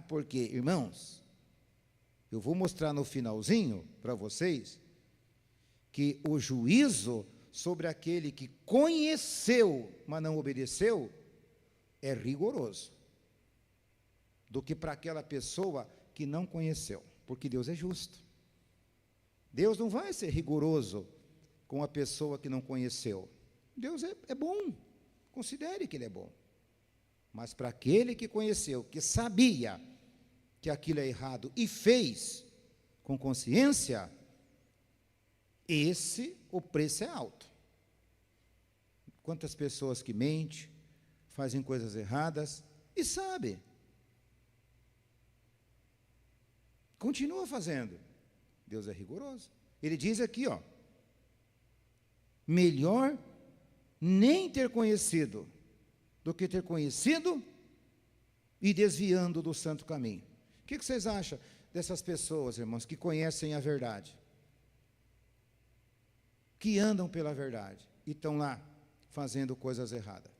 Porque, irmãos, eu vou mostrar no finalzinho para vocês que o juízo sobre aquele que conheceu, mas não obedeceu, é rigoroso, do que para aquela pessoa que não conheceu, porque Deus é justo. Deus não vai ser rigoroso com a pessoa que não conheceu. Deus é bom, considere que Ele é bom. Mas para aquele que conheceu, que sabia que aquilo é errado e fez com consciência, o preço é alto. Quantas pessoas que mentem, fazem coisas erradas e sabem. Continua fazendo. Deus é rigoroso. Ele diz aqui, ó, melhor nem ter conhecido do que ter conhecido e desviando do santo caminho. O que vocês acham dessas pessoas, irmãos, que conhecem a verdade? Que andam pela verdade e estão lá fazendo coisas erradas.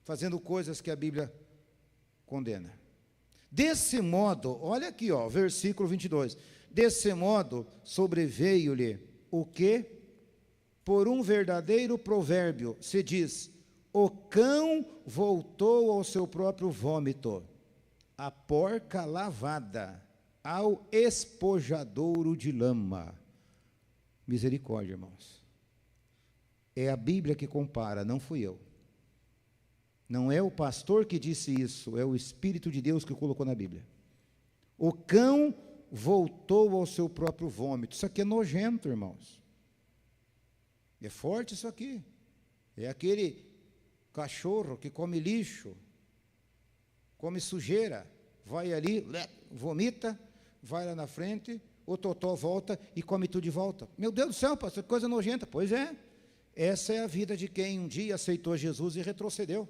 Fazendo coisas que a Bíblia condena. Desse modo, olha aqui, ó, versículo 22. Desse modo sobreveio-lhe o que? Por um verdadeiro provérbio se diz: o cão voltou ao seu próprio vômito, a porca lavada ao espojadouro de lama. Misericórdia, irmãos. É a Bíblia que compara, não fui eu. Não é o pastor que disse isso, é o Espírito de Deus que colocou na Bíblia. O cão voltou ao seu próprio vômito. Isso aqui é nojento, irmãos. É forte isso aqui. É aquele cachorro que come lixo, come sujeira, vai ali, vomita, vai lá na frente, o totó volta e come tudo de volta. Meu Deus do céu, pastor, que coisa nojenta. Pois é, essa é a vida de quem um dia aceitou Jesus e retrocedeu.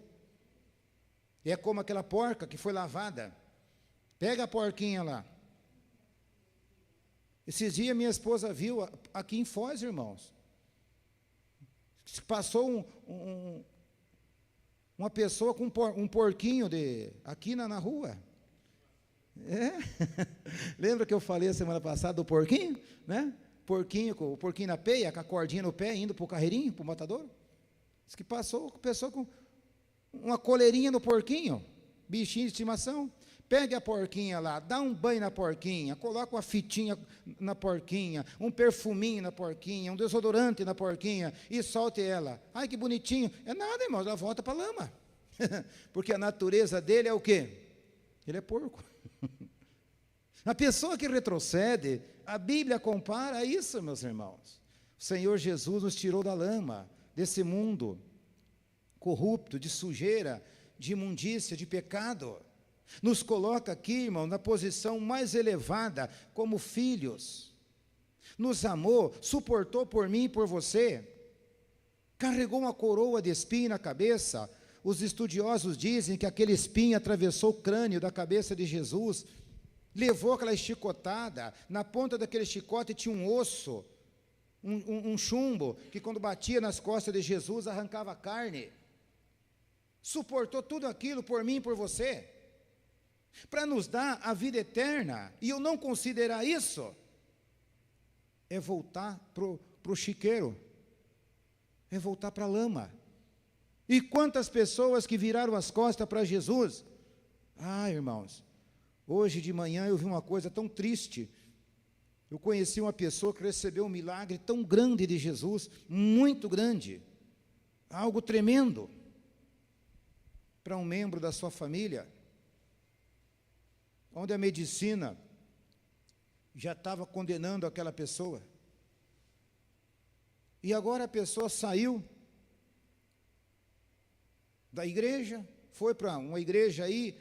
É como aquela porca que foi lavada. Pega a porquinha lá. Esses dias minha esposa viu aqui em Foz, irmãos. Passou uma pessoa com um porquinho aqui na rua. É? Lembra que eu falei a semana passada do porquinho? Né? O porquinho na peia, com a cordinha no pé, indo para o carreirinho, para o matadouro. Diz que passou a pessoa com uma coleirinha no porquinho, bichinho de estimação. Pegue a porquinha lá, dá um banho na porquinha, coloca uma fitinha na porquinha, um perfuminho na porquinha, um desodorante na porquinha e solte ela. Ai, que bonitinho. É nada, irmão, ela volta para a lama. Porque a natureza dele é o quê? Ele é porco. A pessoa que retrocede, a Bíblia compara isso, meus irmãos. O Senhor Jesus nos tirou da lama, desse mundo corrupto, de sujeira, de imundícia, de pecado. Nos coloca aqui, irmão, na posição mais elevada, como filhos. Nos amou, suportou por mim e por você. Carregou uma coroa de espinho na cabeça. Os estudiosos dizem que aquele espinho atravessou o crânio da cabeça de Jesus. Levou aquela chicotada. Na ponta daquele chicote tinha um osso, um chumbo, que quando batia nas costas de Jesus arrancava a carne. Suportou tudo aquilo por mim e por você, para nos dar a vida eterna. E eu não considerar isso, é voltar para o chiqueiro, é voltar para a lama. E quantas pessoas que viraram as costas para Jesus. Irmãos, hoje de manhã eu vi uma coisa tão triste. Eu conheci uma pessoa que recebeu um milagre tão grande de Jesus, muito grande, algo tremendo, para um membro da sua família, onde a medicina já estava condenando aquela pessoa. E agora a pessoa saiu da igreja, foi para uma igreja aí,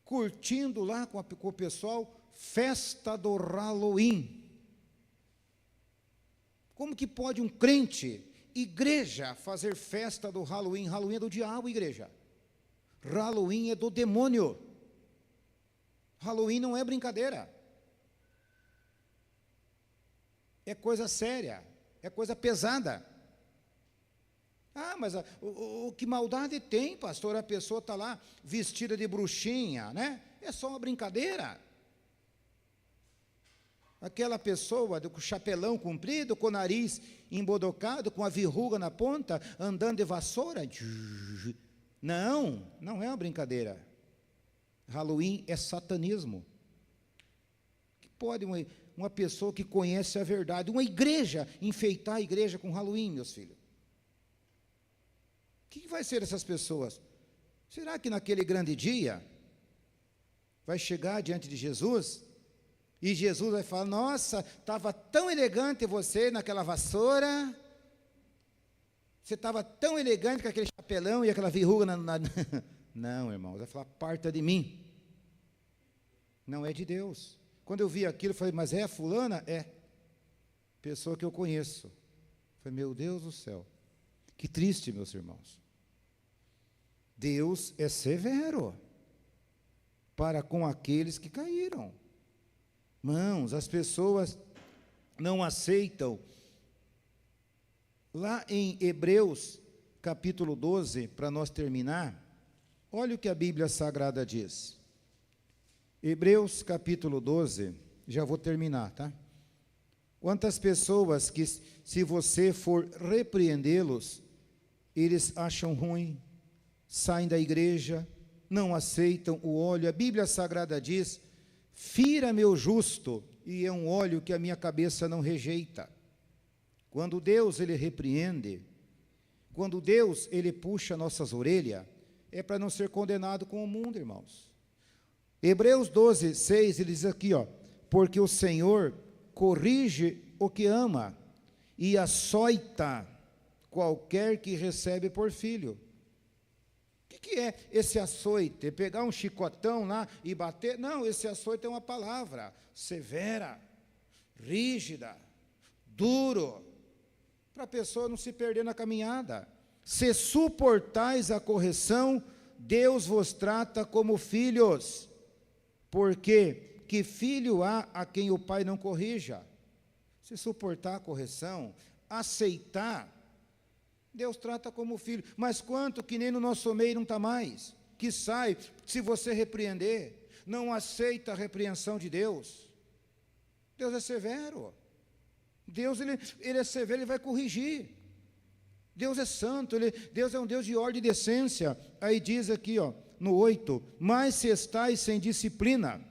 curtindo lá com o pessoal, festa do Halloween. Como que pode um crente, igreja, fazer festa do Halloween? Halloween é do diabo, igreja. Halloween é do demônio. Halloween não é brincadeira. É coisa séria, é coisa pesada. Mas que maldade tem, pastor? A pessoa está lá vestida de bruxinha, né? É só uma brincadeira. Aquela pessoa com o chapelão comprido, com o nariz embodocado, com a verruga na ponta, andando de vassoura. Não é uma brincadeira. Halloween é satanismo. Que pode uma pessoa que conhece a verdade, uma igreja, enfeitar a igreja com Halloween, meus filhos? O que vai ser essas pessoas? Será que naquele grande dia vai chegar diante de Jesus E Jesus vai falar: nossa, estava tão elegante você naquela vassoura, você estava tão elegante com aquele chapelão e aquela verruga na... Não, irmãos, vai falar: parta de mim. Não é de Deus. Quando eu vi aquilo, eu falei: mas é a fulana? É. Pessoa que eu conheço. Eu falei: meu Deus do céu. Que triste, meus irmãos. Deus é severo para com aqueles que caíram. Irmãos, as pessoas não aceitam. Lá em Hebreus, capítulo 12, para nós terminar, olha o que a Bíblia Sagrada diz. Hebreus, capítulo 12, já vou terminar, tá? Quantas pessoas que, se você for repreendê-los, eles acham ruim, saem da igreja, não aceitam o óleo. A Bíblia Sagrada diz: fira meu justo, e é um óleo que a minha cabeça não rejeita. Quando Deus, Ele repreende, quando Deus, Ele puxa nossas orelhas, é para não ser condenado com o mundo, irmãos. Hebreus 12, 6, ele diz aqui, ó: porque o Senhor corrige o que ama, e açoita qualquer que recebe por filho. O que é esse açoite? É pegar um chicotão lá e bater? Não, esse açoite é uma palavra severa, rígida, duro, para a pessoa não se perder na caminhada. Se suportais a correção, Deus vos trata como filhos, porque que filho há a quem o pai não corrija? Se suportar a correção, aceitar, Deus trata como filho. Mas quanto que nem no nosso meio não está mais, que sai, se você repreender, não aceita a repreensão de Deus. Deus é severo. Deus, ele é severo, Ele vai corrigir. Deus é santo, Deus é um Deus de ordem e decência. Aí diz aqui, ó, no 8, mas se estáis sem disciplina,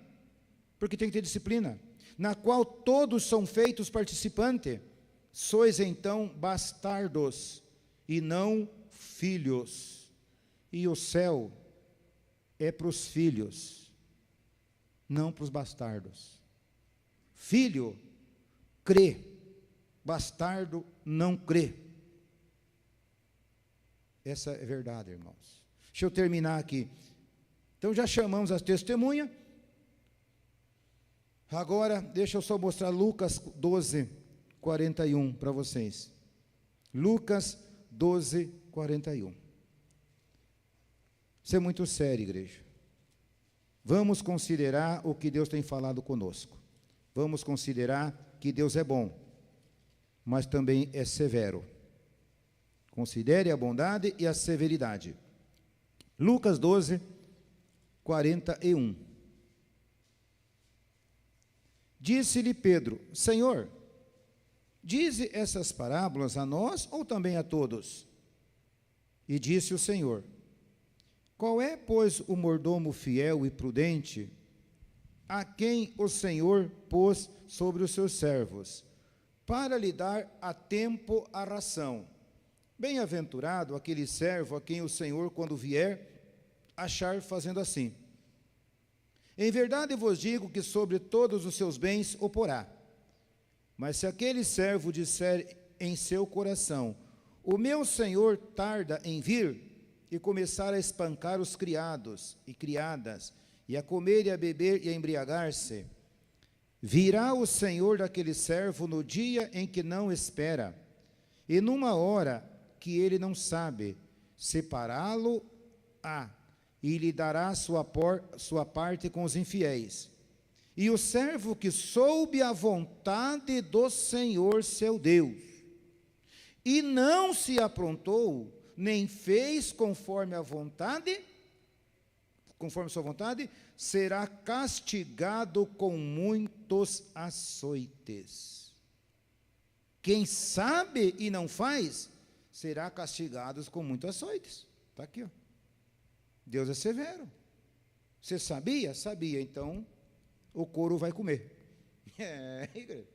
porque tem que ter disciplina, na qual todos são feitos participantes, sois então bastardos, e não filhos. E o céu é para os filhos, não para os bastardos. Filho crê, bastardo não crê. Essa é verdade, irmãos. Deixa eu terminar aqui. Então já chamamos as testemunhas. Agora, deixa eu só mostrar Lucas 12, 41 para vocês. Lucas 12, 41. Isso é muito sério, igreja. Vamos considerar o que Deus tem falado conosco. Vamos considerar que Deus é bom, mas também é severo. Considere a bondade e a severidade. Lucas 12, 41. Disse-lhe Pedro: Senhor, dize essas parábolas a nós ou também a todos? E disse o Senhor: qual é, pois, o mordomo fiel e prudente, a quem o Senhor pôs sobre os seus servos, para lhe dar a tempo a ração? Bem-aventurado aquele servo a quem o Senhor, quando vier, achar fazendo assim. Em verdade vos digo que sobre todos os seus bens o porá. Mas se aquele servo disser em seu coração: o meu senhor tarda em vir, e começar a espancar os criados e criadas, e a comer e a beber e a embriagar-se, virá o senhor daquele servo no dia em que não espera, e numa hora que ele não sabe, separá-lo-á, e lhe dará sua parte com os infiéis. E o servo que soube a vontade do Senhor seu Deus, e não se aprontou, nem fez conforme a vontade, conforme sua vontade, será castigado com muitos açoites. Quem sabe e não faz, será castigado com muitos açoites. Está aqui, ó. Deus é severo. Você sabia? Sabia, então o couro vai comer. Igreja.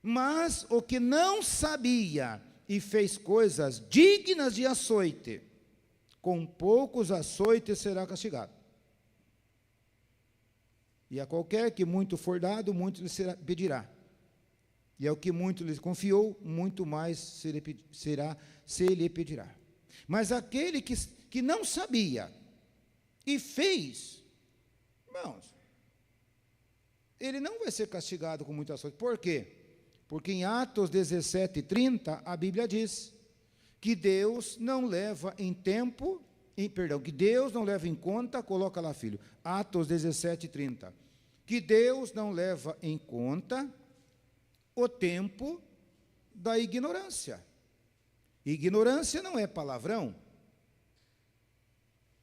Mas o que não sabia e fez coisas dignas de açoite, com poucos açoites será castigado. E a qualquer que muito for dado, muito lhe pedirá. E ao que muito lhe confiou, muito mais se lhe pedirá. Mas aquele que não sabia e fez, irmãos, ele não vai ser castigado com muitas coisas. Por quê? Porque em Atos 17:30, a Bíblia diz que Deus não leva em que Deus não leva em conta, coloca lá, filho, Atos 17:30, que Deus não leva em conta o tempo da ignorância. Ignorância não é palavrão,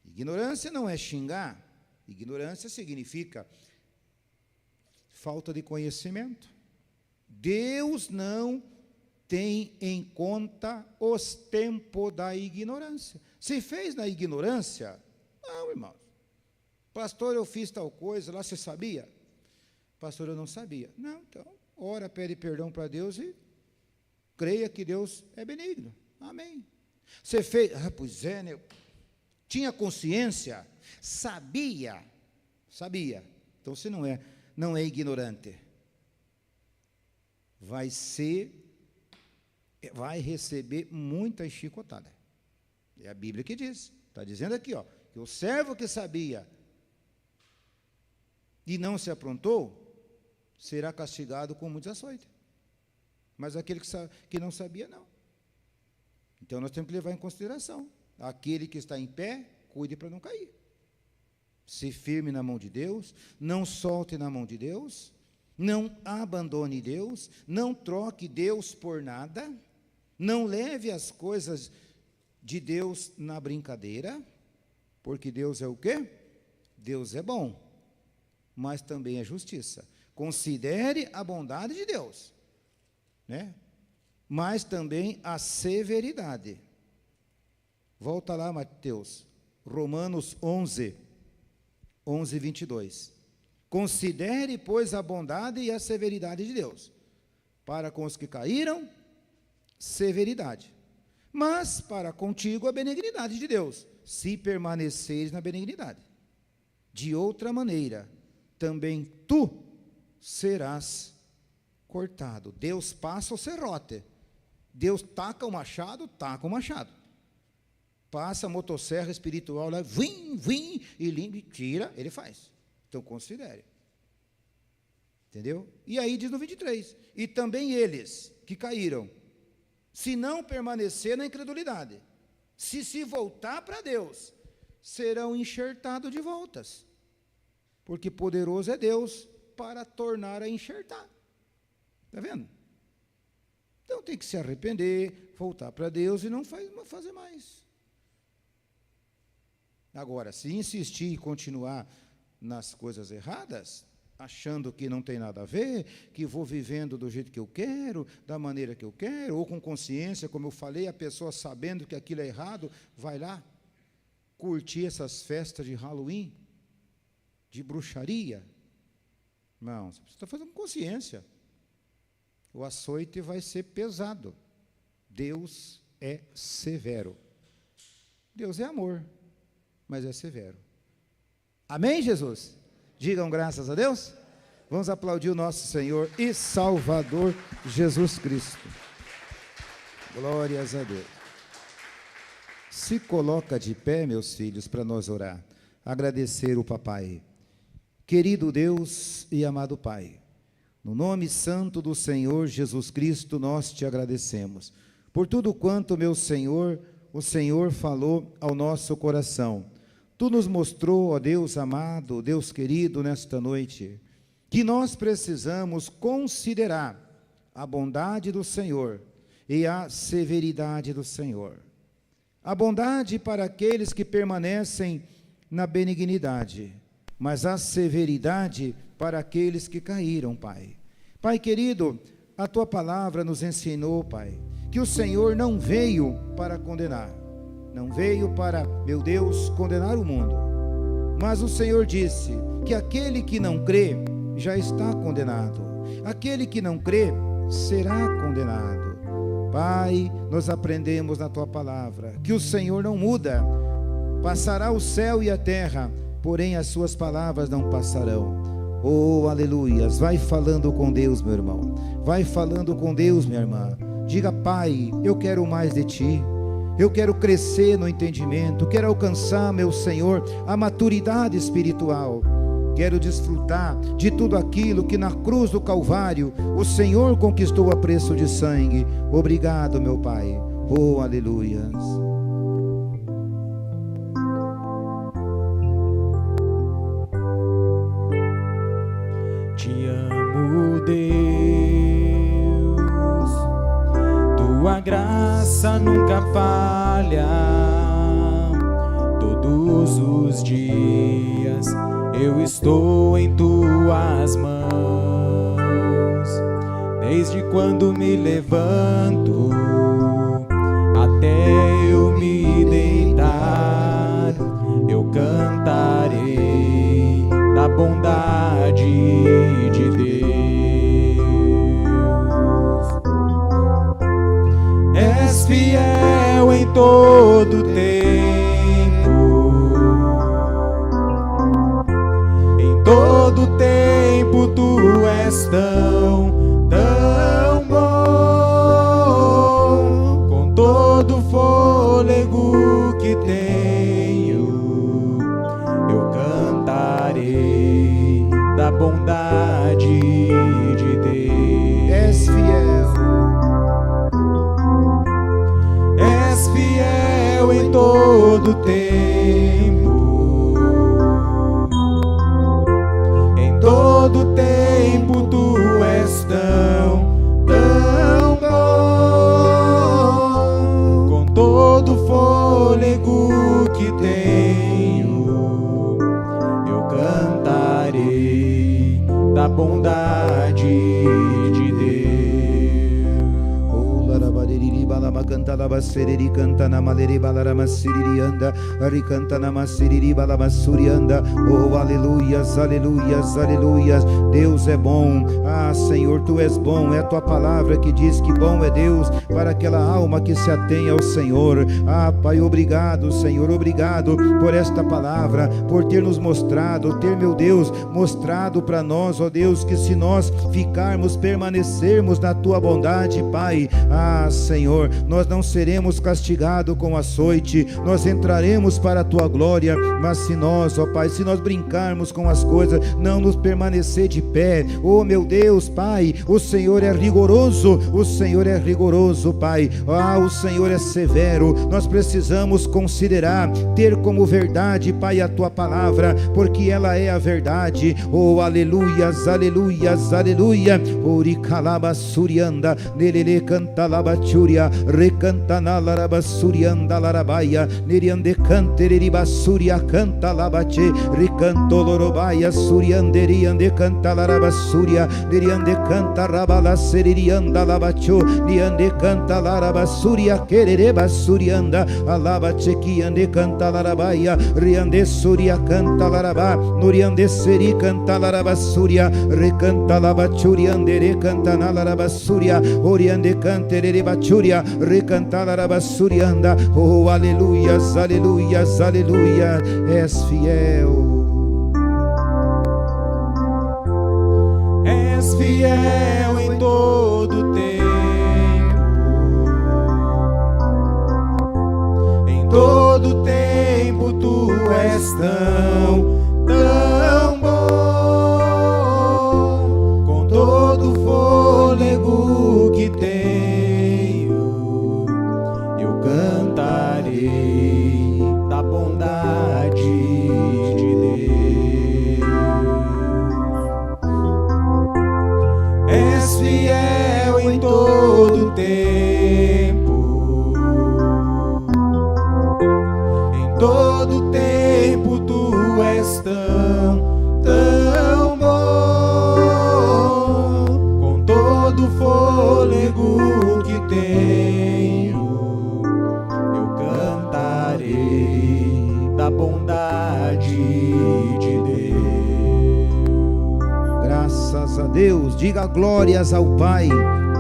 ignorância não é xingar, ignorância significa falta de conhecimento. Deus não tem em conta os tempos da ignorância. Se fez na ignorância, não, irmãos. Pastor, eu fiz tal coisa, lá você sabia? Pastor, eu não sabia. Não, então, ora, pede perdão para Deus e creia que Deus é benigno. Amém. Você fez, pois é, né? Tinha consciência, sabia. Então você não é ignorante. Vai receber muita chicotada. É a Bíblia que diz. Está dizendo aqui, ó, que o servo que sabia e não se aprontou, será castigado com muitos açoites. Mas aquele que não sabia, não. Então nós temos que levar em consideração. Aquele que está em pé, cuide para não cair. Se firme na mão de Deus, não solte na mão de Deus, não abandone Deus, não troque Deus por nada, não leve as coisas de Deus na brincadeira, porque Deus é o quê? Deus é bom, mas também é justiça. Considere a bondade de Deus, né? Mas também a severidade. Volta lá, Mateus, Romanos 11:22. Considere, pois, a bondade e a severidade de Deus. Para com os que caíram, severidade. Mas para contigo a benignidade de Deus, se permaneceres na benignidade. De outra maneira, também tu serás cortado. Deus passa o serrote. Deus taca o machado, Passa a motosserra espiritual lá, vim, e limpa e tira, ele faz. Então, considere. Entendeu? E aí diz no 23, e também eles que caíram, se não permanecer na incredulidade, se voltar para Deus, serão enxertados de voltas, porque poderoso é Deus para tornar a enxertar. Está vendo? Então tem que se arrepender, voltar para Deus e não fazer mais. Agora, se insistir e continuar nas coisas erradas, achando que não tem nada a ver, que vou vivendo do jeito que eu quero, da maneira que eu quero, ou com consciência, como eu falei, a pessoa sabendo que aquilo é errado, vai lá curtir essas festas de Halloween, de bruxaria. Irmãos, você está fazendo consciência. O açoite vai ser pesado. Deus é severo. Deus é amor, mas é severo. Amém, Jesus? Digam graças a Deus. Vamos aplaudir o nosso Senhor e Salvador Jesus Cristo. Glórias a Deus. Se coloca de pé, meus filhos, para nós orar. Agradecer o papai. Querido Deus e amado Pai, no nome santo do Senhor Jesus Cristo, nós te agradecemos por tudo quanto, meu Senhor, o Senhor falou ao nosso coração. Tu nos mostrou, ó Deus amado, Deus querido, nesta noite, que nós precisamos considerar a bondade do Senhor e a severidade do Senhor. A bondade para aqueles que permanecem na benignidade, mas a severidade para aqueles que caíram, Pai. Pai querido, a Tua palavra nos ensinou, Pai, que o Senhor não veio para condenar, não veio para, meu Deus, condenar o mundo, mas o Senhor disse que aquele que não crê já está condenado, aquele que não crê será condenado. Pai, nós aprendemos na Tua palavra que o Senhor não muda, passará o céu e a terra, porém as Suas palavras não passarão. Oh, aleluias. Vai falando com Deus, meu irmão. Vai falando com Deus, minha irmã. Diga: Pai, eu quero mais de Ti. Eu quero crescer no entendimento. Quero alcançar, meu Senhor, a maturidade espiritual. Quero desfrutar de tudo aquilo que na cruz do Calvário o Senhor conquistou a preço de sangue. Obrigado, meu Pai. Oh, aleluias. Te amo, Deus, tua graça nunca falha. Todos os dias eu estou em tuas mãos. Desde quando me levanto até eu me deitar, eu cantarei da bondade de Deus. És fiel em todo tempo, em todo tempo tu és tão bom. Com todo o fôlego que tenho, eu cantarei da bondade de Deus. És fiel. És fiel em todo tempo, em todo tempo tu és tão bom. Com todo o fôlego que tenho, eu cantarei da bondade de Deus. Oh, larabariri balama canta labaseriri canta na maleri balarama siriri anda, aricanta na masiriri balama surianda. Oh, aleluias, aleluias, aleluias. Deus é bom. Ah, Senhor, tu és bom. É a tua palavra que diz que bom é Deus para aquela alma que se atém ao Senhor. Ah, Pai, obrigado, Senhor, obrigado por esta palavra, por ter nos mostrado, meu Deus, mostrado para nós, ó Deus, que se nós ficarmos, permanecermos na tua bondade, Pai, ah, Senhor, nós não seremos castigados com açoite, nós entraremos para a tua glória. Mas se nós, ó Pai, se nós brincarmos com as coisas, não nos permanecer de pé, oh meu Deus, Pai, o Senhor é rigoroso, o Senhor é rigoroso, Pai, ah, o Senhor é severo. Nós precisamos considerar, ter como verdade, Pai, a tua palavra, porque ela é a verdade. Oh, aleluias, aleluias, aleluia. Oricalaba surianda, nelele canta labachuria, recanta na laraba surianda larabaia, neriande cantereriba suria canta labache, ricanto lorobaia surianderiande canta laraba suria, neriande canta rabala seririanda labacho, niande canta laraba suria querereba surianda, alaba chequiande canta larabaia, riande suria canta laraba, nuriande seri canta laraba suria, recanta labachuriande recanta na laraba suria, oriande canterere bachuria, recanta laraba surianda. Oh, aleluias, aleluias, aleluia. És fiel. És fiel em todo tempo, em todo tempo tu és tão bom. Com todo o fôlego que tenho, eu cantarei da bondade de Deus. És fiel em todo tempo, em todo tempo tu és tão bom. Com todo o fôlego que tenho, eu cantarei da bondade de Deus. Graças a Deus. Diga glórias ao Pai,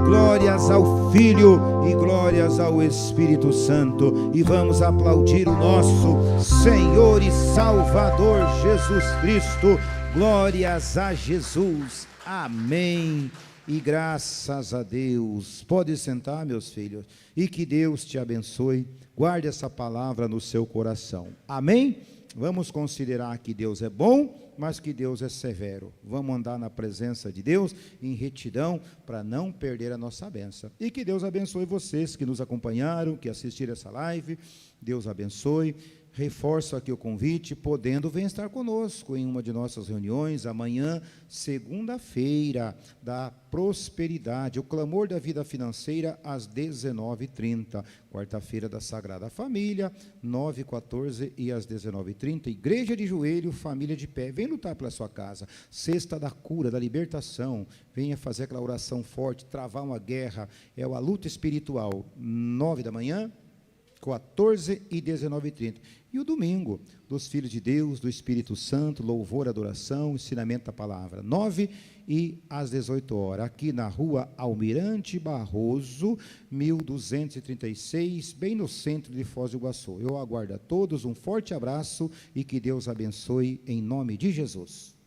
glórias ao Filho e glórias ao Espírito Santo. E vamos aplaudir o nosso Senhor e Salvador Jesus Cristo. Glórias a Jesus. Amém. E graças a Deus. Pode sentar, meus filhos. E que Deus te abençoe. Guarde essa palavra no seu coração. Amém? Vamos considerar que Deus é bom, mas que Deus é severo. Vamos andar na presença de Deus em retidão para não perder a nossa bênção. E que Deus abençoe vocês que nos acompanharam, que assistiram essa live. Deus abençoe. Reforço aqui o convite, podendo, vem estar conosco em uma de nossas reuniões, amanhã, segunda-feira, da prosperidade, o clamor da vida financeira, às 19h30, quarta-feira da Sagrada Família, 9h14 e às 19h30, igreja de joelho, família de pé, vem lutar pela sua casa, sexta da cura, da libertação, venha fazer aquela oração forte, travar uma guerra, é a luta espiritual, 9 da manhã, 14 e 19h30. E o domingo, dos filhos de Deus, do Espírito Santo, louvor, adoração, ensinamento da palavra, 9 e às 18h, aqui na rua Almirante Barroso, 1236, bem no centro de Foz do Iguaçu. Eu aguardo a todos, um forte abraço e que Deus abençoe em nome de Jesus.